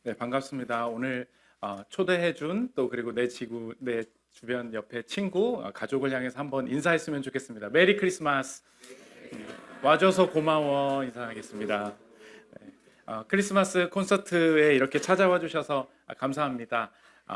네, 반갑습니다. 오늘 초대해준 또 그리고 내 주변 옆에 친구, 가족을 향해서 한번 인사했으면 좋겠습니다. 메리 크리스마스. 와줘서 고마워 인사하겠습니다. 네, 크리스마스 콘서트에 이렇게 찾아와 주셔서 감사합니다.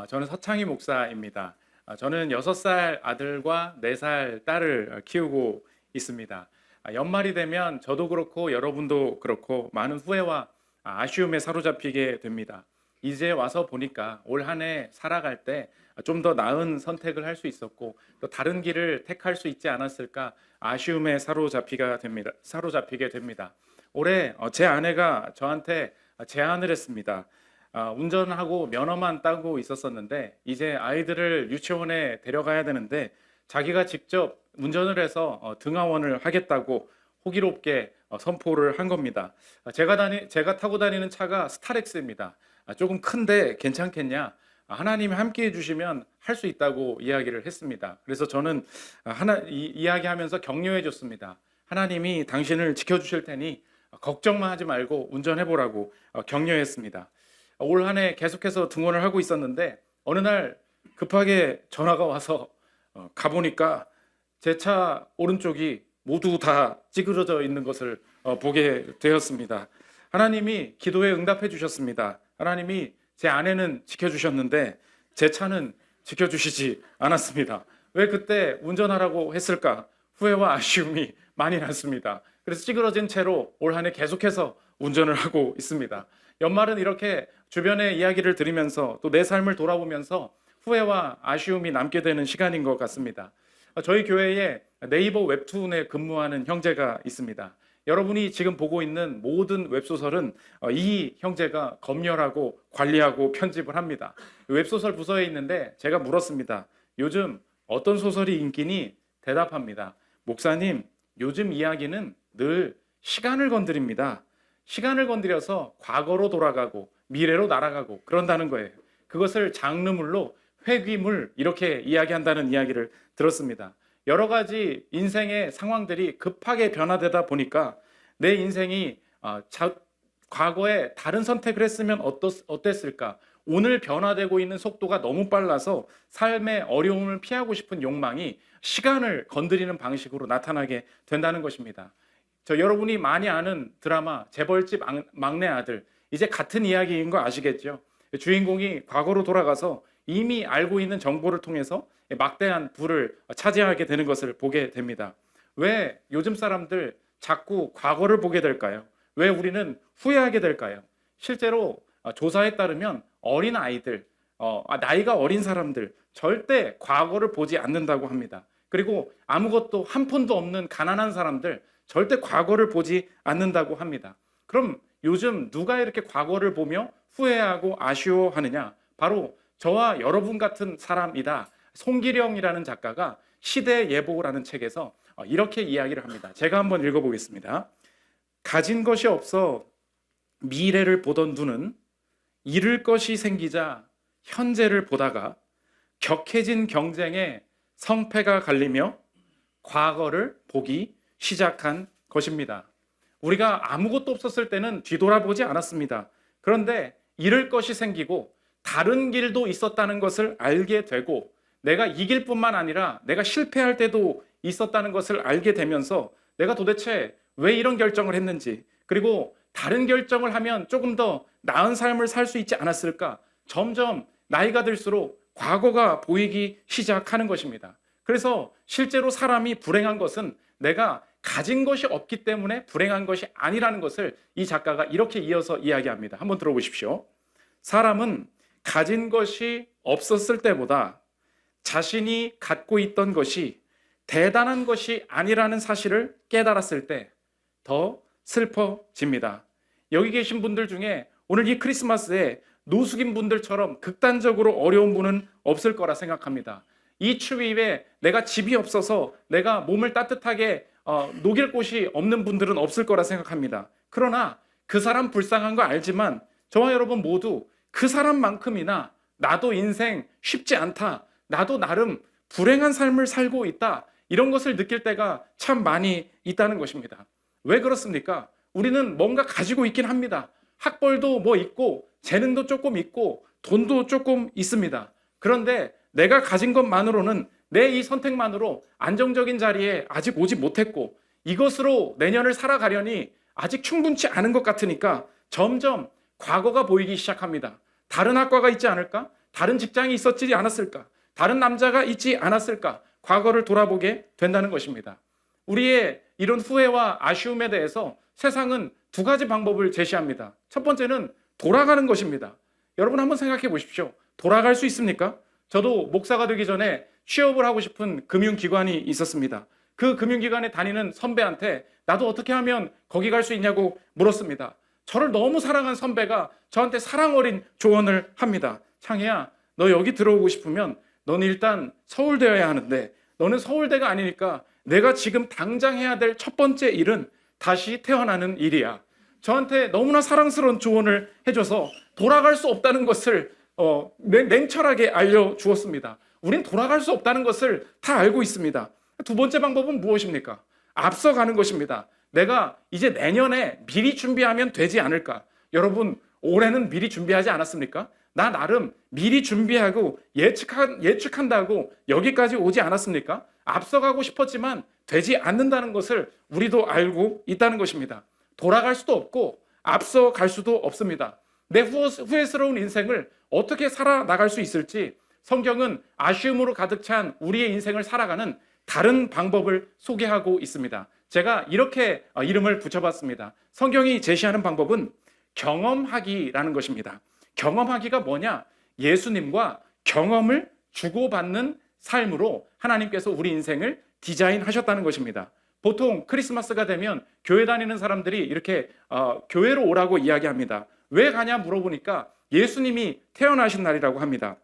저는 서창희 목사입니다. 저는 6살 아들과 4살 딸을 키우고 있습니다. 연말이 되면 저도 그렇고 여러분도 그렇고 많은 후회와 아쉬움에 사로잡히게 됩니다. 이제 와서 보니까 올 한 해 살아갈 때 좀 더 나은 선택을 할 수 있었고 또 다른 길을 택할 수 있지 않았을까 아쉬움에 사로잡히게 됩니다. 올해 제 아내가 저한테 제안을 했습니다. 운전하고 면허만 따고 있었었는데 이제 아이들을 유치원에 데려가야 되는데 자기가 직접 운전을 해서 등하원을 하겠다고 호기롭게 선포를 한 겁니다. 제가 타고 다니는 차가 스타렉스입니다. 조금 큰데 괜찮겠냐? 하나님이 함께 해주시면 할 수 있다고 이야기를 했습니다. 그래서 저는 이야기하면서 격려해 줬습니다. 하나님이 당신을 지켜주실 테니 걱정만 하지 말고 운전해보라고 격려했습니다. 올 한 해 계속해서 등원을 하고 있었는데 어느 날 급하게 전화가 와서 가보니까 제 차 오른쪽이 모두 다 찌그러져 있는 것을 보게 되었습니다. 하나님이 기도에 응답해 주셨습니다. 하나님이 제 아내는 지켜주셨는데 제 차는 지켜주시지 않았습니다. 왜 그때 운전하라고 했을까? 후회와 아쉬움이 많이 났습니다. 그래서 찌그러진 채로 올 한 해 계속해서 운전을 하고 있습니다. 연말은 이렇게 주변의 이야기를 들으면서 또 내 삶을 돌아보면서 후회와 아쉬움이 남게 되는 시간인 것 같습니다. 저희 교회에 네이버 웹툰에 근무하는 형제가 있습니다. 여러분이 지금 보고 있는 모든 웹소설은 이 형제가 검열하고 관리하고 편집을 합니다. 웹소설 부서에 있는데 제가 물었습니다. 요즘 어떤 소설이 인기니? 대답합니다. 목사님, 요즘 이야기는 늘 시간을 건드립니다. 시간을 건드려서 과거로 돌아가고 미래로 날아가고 그런다는 거예요. 그것을 장르물로 회귀물 이렇게 이야기한다는 이야기를 들었습니다. 여러 가지 인생의 상황들이 급하게 변화되다 보니까 내 인생이 과거에 다른 선택을 했으면 어땠을까? 오늘 변화되고 있는 속도가 너무 빨라서 삶의 어려움을 피하고 싶은 욕망이 시간을 건드리는 방식으로 나타나게 된다는 것입니다. 여러분이 많이 아는 드라마 재벌집 막내 아들, 이제 같은 이야기인 거 아시겠죠? 주인공이 과거로 돌아가서 이미 알고 있는 정보를 통해서 막대한 부를 차지하게 되는 것을 보게 됩니다. 왜 요즘 사람들 자꾸 과거를 보게 될까요? 왜 우리는 후회하게 될까요? 실제로 조사에 따르면 어린 아이들, 나이가 어린 사람들 절대 과거를 보지 않는다고 합니다. 그리고 아무것도 한 푼도 없는 가난한 사람들 절대 과거를 보지 않는다고 합니다. 그럼 요즘 누가 이렇게 과거를 보며 후회하고 아쉬워하느냐? 바로 저와 여러분 같은 사람이다. 송기령이라는 작가가 시대 예보라는 책에서 이렇게 이야기를 합니다. 제가 한번 읽어보겠습니다. 가진 것이 없어 미래를 보던 눈은 잃을 것이 생기자 현재를 보다가 격해진 경쟁에 성패가 갈리며 과거를 보기 시작한 것입니다. 우리가 아무것도 없었을 때는 뒤돌아보지 않았습니다. 그런데 잃을 것이 생기고 다른 길도 있었다는 것을 알게 되고 내가 이길 뿐만 아니라 내가 실패할 때도 있었다는 것을 알게 되면서 내가 도대체 왜 이런 결정을 했는지, 그리고 다른 결정을 하면 조금 더 나은 삶을 살 수 있지 않았을까? 점점 나이가 들수록 과거가 보이기 시작하는 것입니다. 그래서 실제로 사람이 불행한 것은 내가 가진 것이 없기 때문에 불행한 것이 아니라는 것을 이 작가가 이렇게 이어서 이야기합니다. 한번 들어보십시오. 사람은 가진 것이 없었을 때보다 자신이 갖고 있던 것이 대단한 것이 아니라는 사실을 깨달았을 때 더 슬퍼집니다. 여기 계신 분들 중에 오늘 이 크리스마스에 노숙인 분들처럼 극단적으로 어려운 분은 없을 거라 생각합니다. 이 추위에 내가 집이 없어서 내가 몸을 따뜻하게 녹일 곳이 없는 분들은 없을 거라 생각합니다. 그러나 그 사람 불쌍한 거 알지만 저와 여러분 모두 그 사람만큼이나 나도 인생 쉽지 않다, 나도 나름 불행한 삶을 살고 있다, 이런 것을 느낄 때가 참 많이 있다는 것입니다. 왜 그렇습니까? 우리는 뭔가 가지고 있긴 합니다. 학벌도 뭐 있고 재능도 조금 있고 돈도 조금 있습니다. 그런데 내가 가진 것만으로는 내 이 선택만으로 안정적인 자리에 아직 오지 못했고 이것으로 내년을 살아가려니 아직 충분치 않은 것 같으니까 점점 과거가 보이기 시작합니다. 다른 학과가 있지 않을까? 다른 직장이 있었지 않았을까? 다른 남자가 있지 않았을까? 과거를 돌아보게 된다는 것입니다. 우리의 이런 후회와 아쉬움에 대해서 세상은 두 가지 방법을 제시합니다. 첫 번째는 돌아가는 것입니다. 여러분 한번 생각해 보십시오. 돌아갈 수 있습니까? 저도 목사가 되기 전에 취업을 하고 싶은 금융기관이 있었습니다. 그 금융기관에 다니는 선배한테 나도 어떻게 하면 거기 갈 수 있냐고 물었습니다. 저를 너무 사랑한 선배가 저한테 사랑 어린 조언을 합니다. 창희야, 너 여기 들어오고 싶으면 너는 일단 서울대여야 하는데 너는 서울대가 아니니까 내가 지금 당장 해야 될 첫 번째 일은 다시 태어나는 일이야. 저한테 너무나 사랑스러운 조언을 해줘서 돌아갈 수 없다는 것을 냉철하게 알려주었습니다. 우린 돌아갈 수 없다는 것을 다 알고 있습니다. 두 번째 방법은 무엇입니까? 앞서가는 것입니다. 내가 이제 내년에 미리 준비하면 되지 않을까? 여러분, 올해는 미리 준비하지 않았습니까? 나 나름 미리 준비하고 예측한다고 여기까지 오지 않았습니까? 앞서가고 싶었지만 되지 않는다는 것을 우리도 알고 있다는 것입니다. 돌아갈 수도 없고 앞서갈 수도 없습니다. 내 후회스러운 인생을 어떻게 살아나갈 수 있을지 성경은 아쉬움으로 가득 찬 우리의 인생을 살아가는 다른 방법을 소개하고 있습니다. 제가 이렇게 이름을 붙여봤습니다. 성경이 제시하는 방법은 경험하기라는 것입니다. 경험하기가 뭐냐? 예수님과 경험을 주고받는 삶으로 하나님께서 우리 인생을 디자인하셨다는 것입니다. 보통 크리스마스가 되면 교회 다니는 사람들이 이렇게 교회로 오라고 이야기합니다. 왜 가냐 물어보니까 예수님이 태어나신 날이라고 합니다.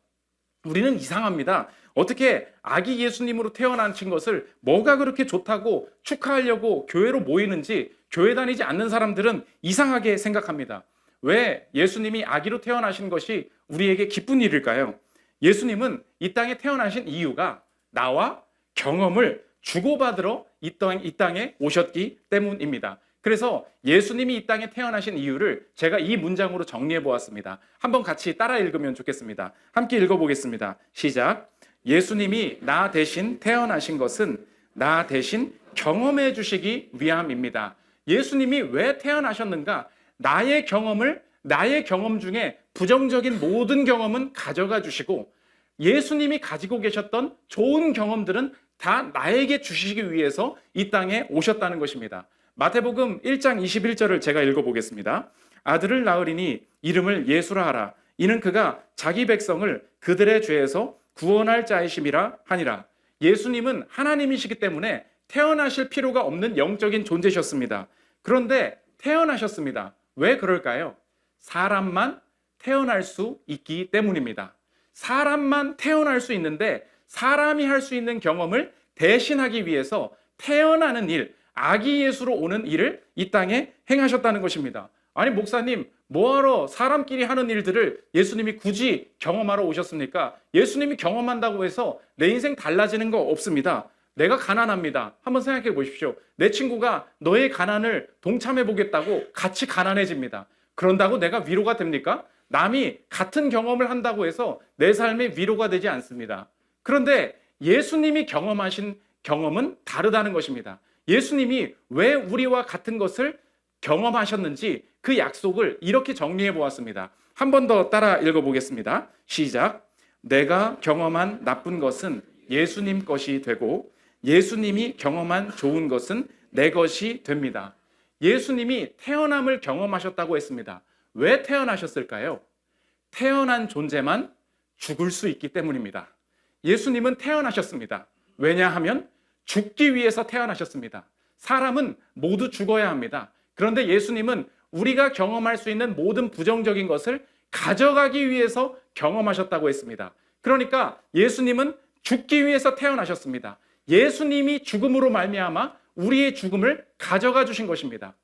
우리는 이상합니다. 어떻게 아기 예수님으로 태어나신 것을 뭐가 그렇게 좋다고 축하하려고 교회로 모이는지 교회 다니지 않는 사람들은 이상하게 생각합니다. 왜 예수님이 아기로 태어나신 것이 우리에게 기쁜 일일까요? 예수님은 이 땅에 태어나신 이유가 나와 경험을 주고받으러 이 땅에 오셨기 때문입니다. 그래서 예수님이 이 땅에 태어나신 이유를 제가 이 문장으로 정리해 보았습니다. 한번 같이 따라 읽으면 좋겠습니다. 함께 읽어보겠습니다. 시작. 예수님이 나 대신 태어나신 것은 나 대신 경험해 주시기 위함입니다. 예수님이 왜 태어나셨는가? 나의 경험 중에 부정적인 모든 경험은 가져가 주시고 예수님이 가지고 계셨던 좋은 경험들은 다 나에게 주시기 위해서 이 땅에 오셨다는 것입니다. 마태복음 1장 21절을 제가 읽어보겠습니다. 아들을 낳으리니 이름을 예수라 하라. 이는 그가 자기 백성을 그들의 죄에서 구원할 자이심이라 하니라. 예수님은 하나님이시기 때문에 태어나실 필요가 없는 영적인 존재셨습니다. 그런데 태어나셨습니다. 왜 그럴까요? 사람만 태어날 수 있기 때문입니다. 사람만 태어날 수 있는데 사람이 할 수 있는 경험을 대신하기 위해서 태어나는 일, 아기 예수로 오는 일을 이 땅에 행하셨다는 것입니다. 아니 목사님, 뭐하러 사람끼리 하는 일들을 예수님이 굳이 경험하러 오셨습니까? 예수님이 경험한다고 해서 내 인생 달라지는 거 없습니다. 내가 가난합니다. 한번 생각해 보십시오. 내 친구가 너의 가난을 동참해 보겠다고 같이 가난해집니다. 그런다고 내가 위로가 됩니까? 남이 같은 경험을 한다고 해서 내 삶에 위로가 되지 않습니다. 그런데 예수님이 경험하신 경험은 다르다는 것입니다. 예수님이 왜 우리와 같은 것을 경험하셨는지 그 약속을 이렇게 정리해 보았습니다. 한 번 더 따라 읽어보겠습니다. 시작. 내가 경험한 나쁜 것은 예수님 것이 되고 예수님이 경험한 좋은 것은 내 것이 됩니다. 예수님이 태어남을 경험하셨다고 했습니다. 왜 태어나셨을까요? 태어난 존재만 죽을 수 있기 때문입니다. 예수님은 태어나셨습니다. 왜냐하면 죽기 위해서 태어나셨습니다. 사람은 모두 죽어야 합니다. 그런데 예수님은 우리가 경험할 수 있는 모든 부정적인 것을 가져가기 위해서 경험하셨다고 했습니다. 그러니까 예수님은 죽기 위해서 태어나셨습니다. 예수님이 죽음으로 말미암아 우리의 죽음을 가져가 주신 것입니다.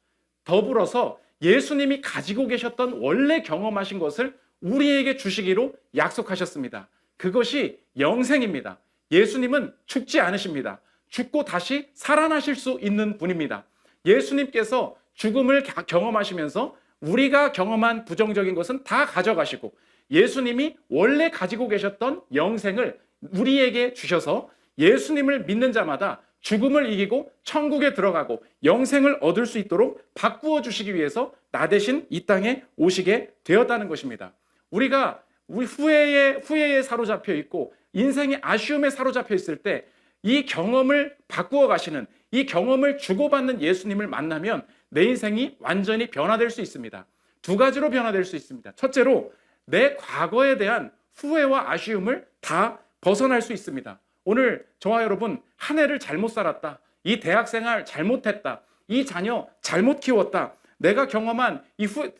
더불어서 예수님이 가지고 계셨던 원래 경험하신 것을 우리에게 주시기로 약속하셨습니다. 그것이 영생입니다. 예수님은 죽지 않으십니다. 죽고 다시 살아나실 수 있는 분입니다. 예수님께서 죽음을 경험하시면서 우리가 경험한 부정적인 것은 다 가져가시고 예수님이 원래 가지고 계셨던 영생을 우리에게 주셔서 예수님을 믿는 자마다 죽음을 이기고 천국에 들어가고 영생을 얻을 수 있도록 바꾸어 주시기 위해서 나 대신 이 땅에 오시게 되었다는 것입니다. 우리가 우리 후회에 사로잡혀 있고 인생의 아쉬움에 사로잡혀 있을 때 이 경험을 바꾸어 가시는, 이 경험을 주고받는 예수님을 만나면 내 인생이 완전히 변화될 수 있습니다. 두 가지로 변화될 수 있습니다. 첫째로 내 과거에 대한 후회와 아쉬움을 다 벗어날 수 있습니다. 오늘 저와 여러분 한 해를 잘못 살았다, 이 대학생활 잘못했다, 이 자녀 잘못 키웠다, 내가 경험한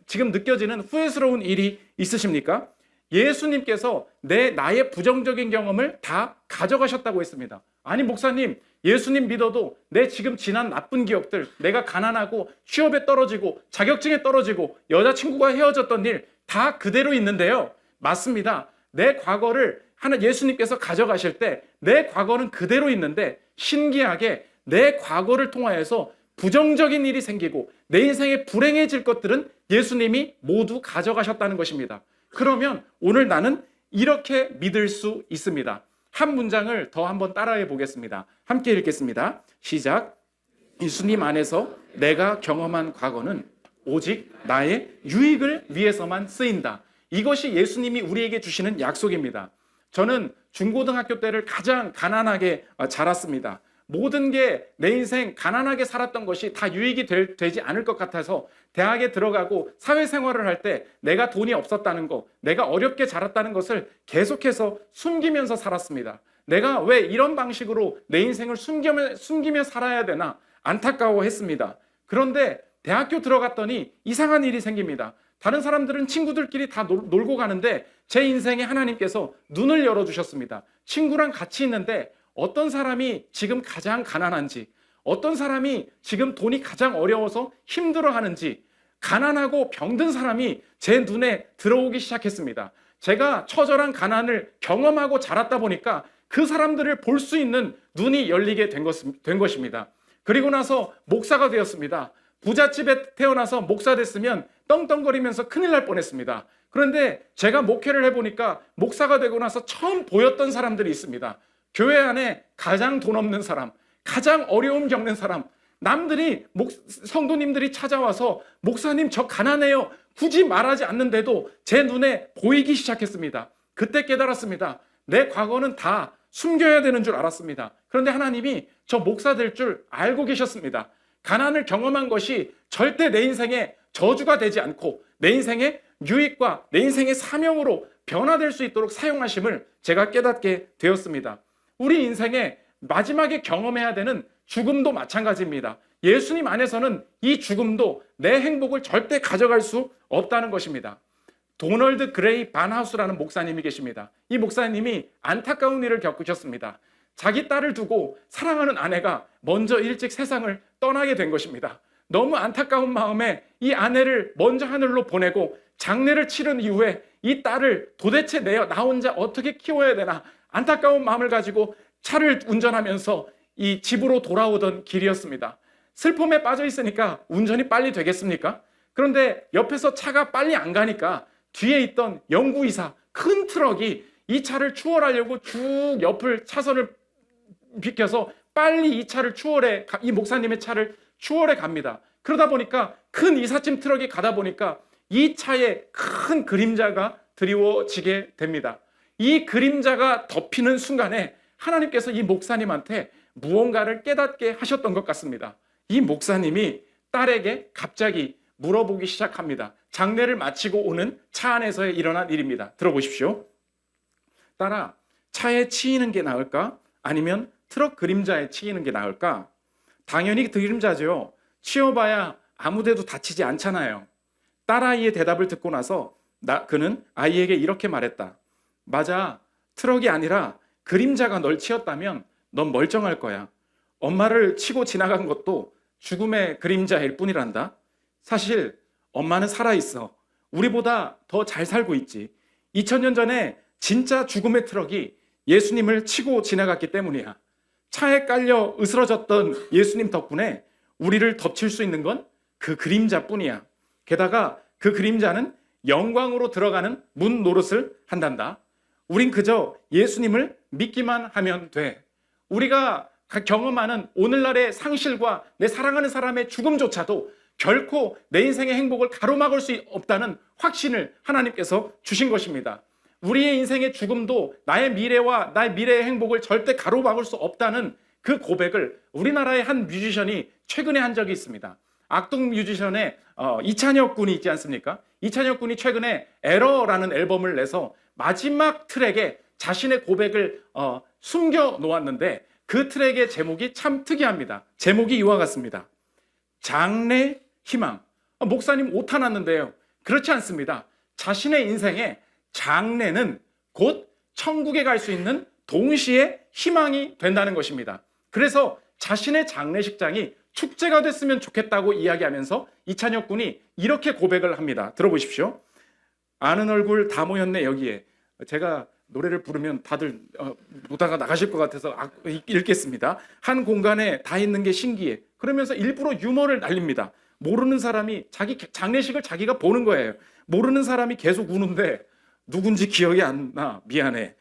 지금 느껴지는 후회스러운 일이 있으십니까? 예수님께서 나의 부정적인 경험을 다 가져가셨다고 했습니다. 아니 목사님, 예수님 믿어도 내 지금 지난 나쁜 기억들, 내가 가난하고 취업에 떨어지고 자격증에 떨어지고 여자친구가 헤어졌던 일 다 그대로 있는데요. 맞습니다. 내 과거를 예수님께서 가져가실 때 내 과거는 그대로 있는데 신기하게 내 과거를 통하여서 부정적인 일이 생기고 내 인생에 불행해질 것들은 예수님이 모두 가져가셨다는 것입니다. 그러면 오늘 나는 이렇게 믿을 수 있습니다. 한 문장을 더 한번 따라해 보겠습니다. 함께 읽겠습니다. 시작. 예수님 안에서 내가 경험한 과거는 오직 나의 유익을 위해서만 쓰인다. 이것이 예수님이 우리에게 주시는 약속입니다. 저는 중고등학교 때를 가장 가난하게 자랐습니다. 모든 게 내 인생 가난하게 살았던 것이 다 유익이 되지 않을 것 같아서 대학에 들어가고 사회생활을 할 때 내가 돈이 없었다는 거, 내가 어렵게 자랐다는 것을 계속해서 숨기면서 살았습니다. 내가 왜 이런 방식으로 내 인생을 숨기며 살아야 되나 안타까워했습니다. 그런데 대학교 들어갔더니 이상한 일이 생깁니다. 다른 사람들은 친구들끼리 다 놀고 가는데 제 인생에 하나님께서 눈을 열어주셨습니다. 친구랑 같이 있는데 어떤 사람이 지금 가장 가난한지, 어떤 사람이 지금 돈이 가장 어려워서 힘들어하는지, 가난하고 병든 사람이 제 눈에 들어오기 시작했습니다. 제가 처절한 가난을 경험하고 자랐다 보니까 그 사람들을 볼 수 있는 눈이 열리게 된 것입니다. 그리고 나서 목사가 되었습니다. 부잣집에 태어나서 목사 됐으면 떵떵거리면서 큰일 날 뻔했습니다. 그런데 제가 목회를 해보니까 목사가 되고 나서 처음 보였던 사람들이 있습니다. 교회 안에 가장 돈 없는 사람, 가장 어려움 겪는 사람, 남들이 성도님들이 찾아와서 목사님 저 가난해요, 굳이 말하지 않는데도 제 눈에 보이기 시작했습니다. 그때 깨달았습니다. 내 과거는 다 숨겨야 되는 줄 알았습니다. 그런데 하나님이 저 목사 될 줄 알고 계셨습니다. 가난을 경험한 것이 절대 내 인생의 저주가 되지 않고 내 인생의 유익과 내 인생의 사명으로 변화될 수 있도록 사용하심을 제가 깨닫게 되었습니다. 우리 인생에 마지막에 경험해야 되는 죽음도 마찬가지입니다. 예수님 안에서는 이 죽음도 내 행복을 절대 가져갈 수 없다는 것입니다. 도널드 그레이 반하우스라는 목사님이 계십니다. 이 목사님이 안타까운 일을 겪으셨습니다. 자기 딸을 두고 사랑하는 아내가 먼저 일찍 세상을 떠나게 된 것입니다. 너무 안타까운 마음에 이 아내를 먼저 하늘로 보내고 장례를 치른 이후에 이 딸을 도대체 나 혼자 어떻게 키워야 되나 안타까운 마음을 가지고 차를 운전하면서 이 집으로 돌아오던 길이었습니다. 슬픔에 빠져 있으니까 운전이 빨리 되겠습니까? 그런데 옆에서 차가 빨리 안 가니까 뒤에 있던 영구이사 큰 트럭이 이 차를 추월하려고 쭉 옆을 차선을 비켜서 빨리 이 목사님의 차를 추월해 갑니다. 그러다 보니까 큰 이삿짐 트럭이 가다 보니까 이 차에 큰 그림자가 드리워지게 됩니다. 이 그림자가 덮이는 순간에 하나님께서 이 목사님한테 무언가를 깨닫게 하셨던 것 같습니다. 이 목사님이 딸에게 갑자기 물어보기 시작합니다. 장례를 마치고 오는 차 안에서 일어난 일입니다. 들어보십시오. 딸아, 차에 치이는 게 나을까? 아니면 트럭 그림자에 치이는 게 나을까? 당연히 그림자죠. 치워봐야 아무데도 다치지 않잖아요. 딸아이의 대답을 듣고 나서 그는 아이에게 이렇게 말했다. 맞아, 트럭이 아니라 그림자가 널 치었다면 넌 멀쩡할 거야. 엄마를 치고 지나간 것도 죽음의 그림자일 뿐이란다. 사실 엄마는 살아있어. 우리보다 더 잘 살고 있지. 2000년 전에 진짜 죽음의 트럭이 예수님을 치고 지나갔기 때문이야. 차에 깔려 으스러졌던 예수님 덕분에 우리를 덮칠 수 있는 건 그 그림자뿐이야. 게다가 그 그림자는 영광으로 들어가는 문 노릇을 한단다. 우린 그저 예수님을 믿기만 하면 돼. 우리가 경험하는 오늘날의 상실과 내 사랑하는 사람의 죽음조차도 결코 내 인생의 행복을 가로막을 수 없다는 확신을 하나님께서 주신 것입니다. 우리의 인생의 죽음도 나의 미래와 나의 미래의 행복을 절대 가로막을 수 없다는 그 고백을 우리나라의 한 뮤지션이 최근에 한 적이 있습니다. 악동 뮤지션의 이찬혁 군이 있지 않습니까? 이찬혁 군이 최근에 에러라는 앨범을 내서 마지막 트랙에 자신의 고백을 숨겨 놓았는데 그 트랙의 제목이 참 특이합니다. 제목이 이와 같습니다. 장래 희망. 목사님 오타 났는데요. 그렇지 않습니다. 자신의 인생에 장래는 곧 천국에 갈 수 있는 동시에 희망이 된다는 것입니다. 그래서 자신의 장례식장이 축제가 됐으면 좋겠다고 이야기하면서 이찬혁 군이 이렇게 고백을 합니다. 들어보십시오. 아는 얼굴 다 모였네 여기에. 제가 노래를 부르면 다들 노다가 나가실 것 같아서 읽겠습니다. 한 공간에 다 있는 게 신기해. 그러면서 일부러 유머를 날립니다. 모르는 사람이 자기 장례식을 자기가 보는 거예요. 모르는 사람이 계속 우는데 누군지 기억이 안 나. 미안해.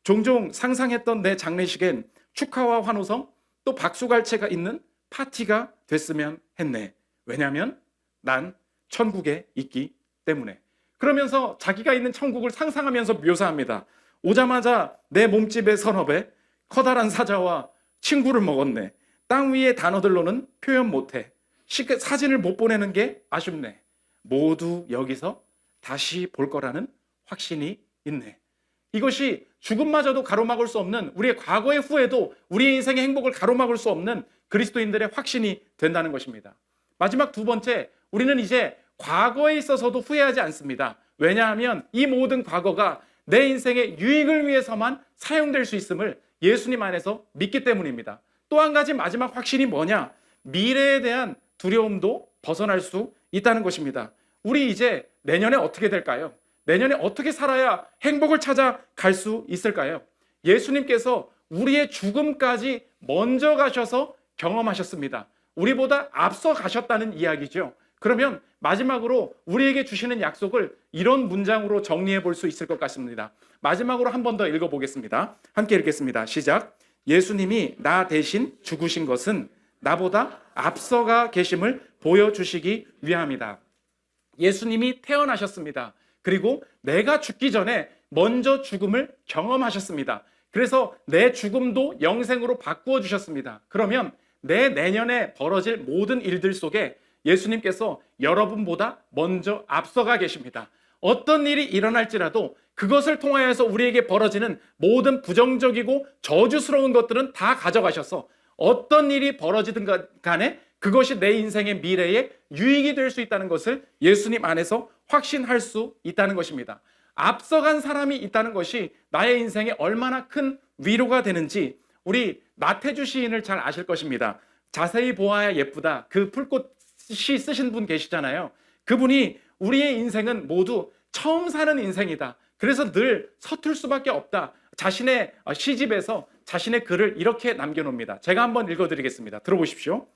종종 상상했던 내 장례식엔 축하와 환호성 또 박수갈채가 있는 파티가 됐으면 했네. 왜냐하면 난 천국에 있기 때문에. 그러면서 자기가 있는 천국을 상상하면서 묘사합니다. 오자마자 내 몸집의 선업에 커다란 사자와 친구를 먹었네. 땅 위의 단어들로는 표현 못해. 사진을 못 보내는 게 아쉽네. 모두 여기서 다시 볼 거라는 확신이 있네. 이것이 죽음마저도 가로막을 수 없는 우리의 과거의 후회도 우리의 인생의 행복을 가로막을 수 없는 그리스도인들의 확신이 된다는 것입니다. 마지막 두 번째, 우리는 이제 과거에 있어서도 후회하지 않습니다. 왜냐하면 이 모든 과거가 내 인생의 유익을 위해서만 사용될 수 있음을 예수님 안에서 믿기 때문입니다. 또 한 가지 마지막 확신이 뭐냐? 미래에 대한 두려움도 벗어날 수 있다는 것입니다. 우리 이제 내년에 어떻게 될까요? 내년에 어떻게 살아야 행복을 찾아 갈 수 있을까요? 예수님께서 우리의 죽음까지 먼저 가셔서 경험하셨습니다. 우리보다 앞서 가셨다는 이야기죠. 그러면 마지막으로 우리에게 주시는 약속을 이런 문장으로 정리해 볼 수 있을 것 같습니다. 마지막으로 한 번 더 읽어보겠습니다. 함께 읽겠습니다. 시작. 예수님이 나 대신 죽으신 것은 나보다 앞서가 계심을 보여주시기 위함이다. 예수님이 태어나셨습니다. 그리고 내가 죽기 전에 먼저 죽음을 경험하셨습니다. 그래서 내 죽음도 영생으로 바꾸어 주셨습니다. 그러면 내 내년에 벌어질 모든 일들 속에 예수님께서 여러분보다 먼저 앞서가 계십니다. 어떤 일이 일어날지라도 그것을 통하여서 우리에게 벌어지는 모든 부정적이고 저주스러운 것들은 다 가져가셔서 어떤 일이 벌어지든 간에 그것이 내 인생의 미래에 유익이 될 수 있다는 것을 예수님 안에서 확신할 수 있다는 것입니다. 앞서간 사람이 있다는 것이 나의 인생에 얼마나 큰 위로가 되는지 우리 나태주 시인을 잘 아실 것입니다. 자세히 보아야 예쁘다. 그 풀꽃시 쓰신 분 계시잖아요. 그분이 우리의 인생은 모두 처음 사는 인생이다. 그래서 늘 서툴 수밖에 없다. 자신의 시집에서 자신의 글을 이렇게 남겨놓습니다. 제가 한번 읽어드리겠습니다. 들어보십시오.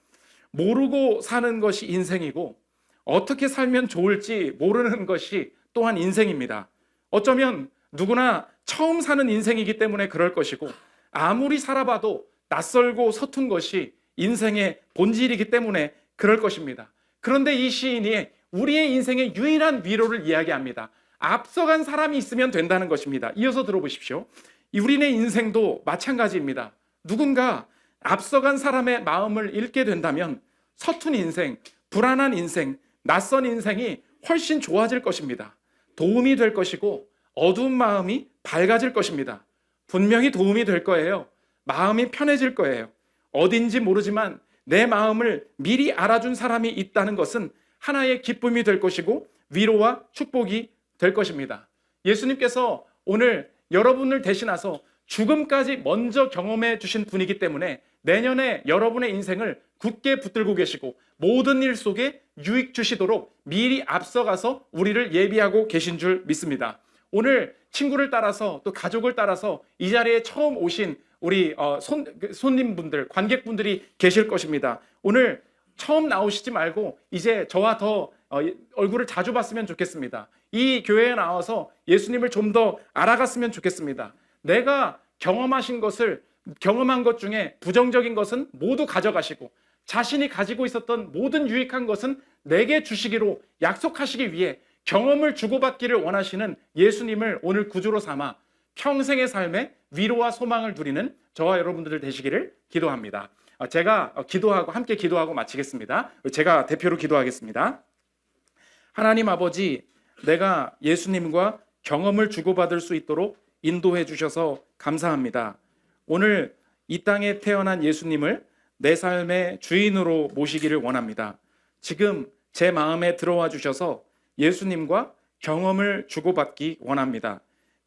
모르고 사는 것이 인생이고 어떻게 살면 좋을지 모르는 것이 또한 인생입니다. 어쩌면 누구나 처음 사는 인생이기 때문에 그럴 것이고 아무리 살아봐도 낯설고 서툰 것이 인생의 본질이기 때문에 그럴 것입니다. 그런데 이 시인이 우리의 인생의 유일한 위로를 이야기합니다. 앞서간 사람이 있으면 된다는 것입니다. 이어서 들어보십시오. 우리의 인생도 마찬가지입니다. 누군가 앞서간 사람의 마음을 읽게 된다면 서툰 인생, 불안한 인생, 낯선 인생이 훨씬 좋아질 것입니다. 도움이 될 것이고 어두운 마음이 밝아질 것입니다. 분명히 도움이 될 거예요. 마음이 편해질 거예요. 어딘지 모르지만 내 마음을 미리 알아준 사람이 있다는 것은 하나의 기쁨이 될 것이고 위로와 축복이 될 것입니다. 예수님께서 오늘 여러분을 대신해서 죽음까지 먼저 경험해 주신 분이기 때문에 내년에 여러분의 인생을 굳게 붙들고 계시고 모든 일 속에 유익 주시도록 미리 앞서가서 우리를 예비하고 계신 줄 믿습니다. 오늘 친구를 따라서 또 가족을 따라서 이 자리에 처음 오신 우리 손님분들, 관객분들이 계실 것입니다. 오늘 처음 나오시지 말고 이제 저와 더 얼굴을 자주 봤으면 좋겠습니다. 이 교회에 나와서 예수님을 좀 더 알아갔으면 좋겠습니다. 내가 경험한 것 중에 부정적인 것은 모두 가져가시고 자신이 가지고 있었던 모든 유익한 것은 내게 주시기로 약속하시기 위해 경험을 주고받기를 원하시는 예수님을 오늘 구주로 삼아 평생의 삶에 위로와 소망을 누리는 저와 여러분들 되시기를 기도합니다. 제가 함께 기도하고 마치겠습니다. 제가 대표로 기도하겠습니다. 하나님 아버지, 내가 예수님과 경험을 주고받을 수 있도록 인도해 주셔서 감사합니다. 오늘 이 땅에 태어난 예수님을 내 삶의 주인으로 모시기를 원합니다. 지금 제 마음에 들어와 주셔서 예수님과 경험을 주고받기 원합니다.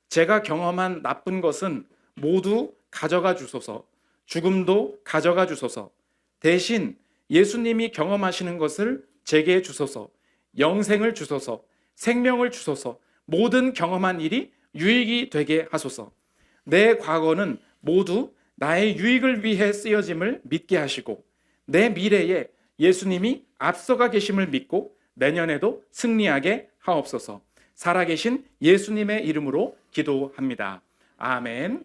제가 경험한 나쁜 것은 모두 가져가 주소서. 죽음도 가져가 주소서. 대신 예수님이 경험하시는 것을 제게 주소서. 영생을 주소서. 생명을 주소서. 모든 경험한 일이 유익이 되게 하소서. 내 과거는 모두 나의 유익을 위해 쓰여짐을 믿게 하시고 내 미래에 예수님이 앞서가 계심을 믿고 내년에도 승리하게 하옵소서. 살아계신 예수님의 이름으로 기도합니다. 아멘.